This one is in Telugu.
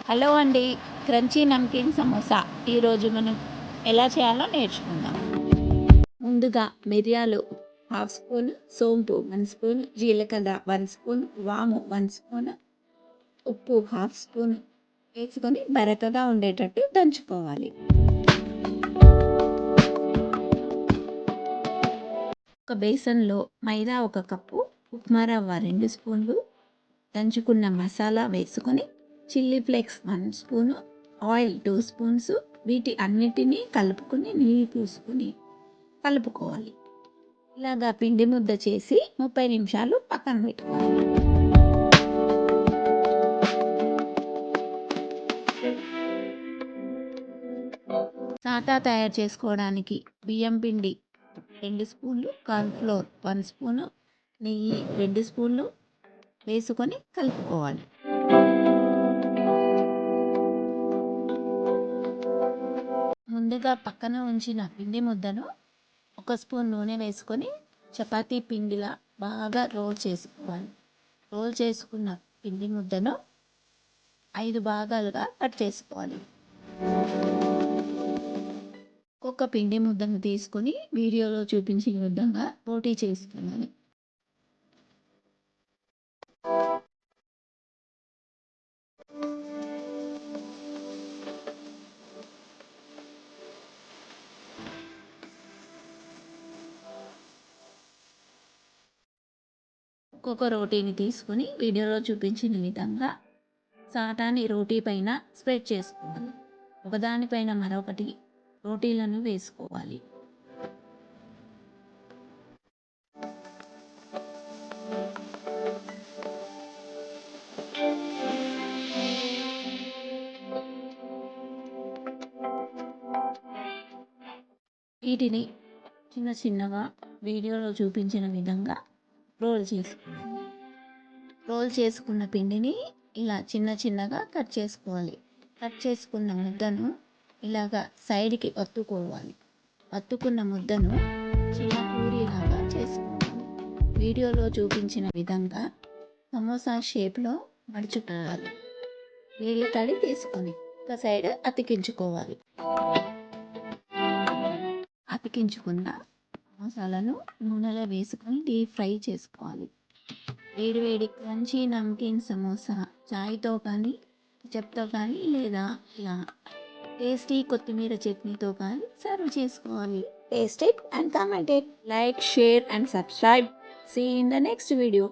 హలో అండి. క్రంచీ నమ్కీన్ సమోసా ఈరోజు మనం ఎలా చేయాలో నేర్చుకుందాం. ముందుగా మిరియాలు హాఫ్ స్పూన్, సోంపు 1 స్పూన్, జీలకర్ర 1 స్పూన్, వాము 1 స్పూన్, ఉప్పు హాఫ్ స్పూన్ వేసుకొని బరకగా ఉండేటట్టు దంచుకోవాలి. ఒక బేసన్లో మైదా 1 కప్పు, ఉప్మా రవ్వ 2 స్పూన్లు, దంచుకున్న మసాలా వేసుకొని chilli flakes 1 spoon, oil 2 spoons వీటి అన్నిటినీ కలుపుకొని నీళ్ళు పోసుకొని కలుపుకోవాలి. ఇలాగా పిండి ముద్ద చేసి 30 నిమిషాలు పక్కన పెట్టుకోవాలి. సాటా తయారు చేసుకోవడానికి బియ్యం పిండి 2 స్పూన్లు, కార్న్ఫ్లోర్ 1 స్పూను, నెయ్యి 2 స్పూన్లు వేసుకొని కలుపుకోవాలి. ముందుగా పక్కన ఉంచిన పిండి ముద్దను 1 స్పూన్ నూనె వేసుకొని చపాతీ పిండిలా బాగా రోల్ చేసుకోవాలి. రోల్ చేసుకున్న పిండి ముద్దను 5 భాగాలుగా కట్ చేసుకోవాలి. ఒక్కొక్క పిండి ముద్దను తీసుకొని వీడియోలో చూపించిన విధంగా రోటీ చేసుకోవాలి. ఒక్కొక్క రోటీని తీసుకొని వీడియోలో చూపించిన విధంగా సాటాని రోటీ పైన స్ప్రెడ్ చేసుకోవాలి. ఒకదానిపైన మరొకటి రోటీలను వేసుకోవాలి. వీటిని చిన్న చిన్నగా వీడియోలో చూపించిన విధంగా రోల్ చేసుకోవాలి. రోల్ చేసుకున్న పిండిని ఇలా చిన్న చిన్నగా కట్ చేసుకోవాలి. కట్ చేసుకున్న ముద్దను ఇలాగా సైడ్కి ఒత్తుకోవాలి. ఒత్తుకున్న ముద్దను చిన్న పూరీలాగా చేసుకోవాలి. వీడియోలో చూపించిన విధంగా సమోసా షేప్లో మడుచుకోవాలి. నీళ్ళ తడి తీసుకొని ఒక సైడ్ అతికించుకోవాలి. అతికించుకున్న మసాలాను నూనెలో వేసుకొని డీప్ ఫ్రై చేసుకోవాలి. వేడి వేడి క్రంచీ నమ్కీన్ సమోసా చాయ్తో కానీ, చెప్తో కానీ లేదా ఇలా టేస్టీ కొత్తిమీర చట్నీతో కానీ సర్వ్ చేసుకోవాలి. Taste it and comment it. Like, share and subscribe. See you in the next video.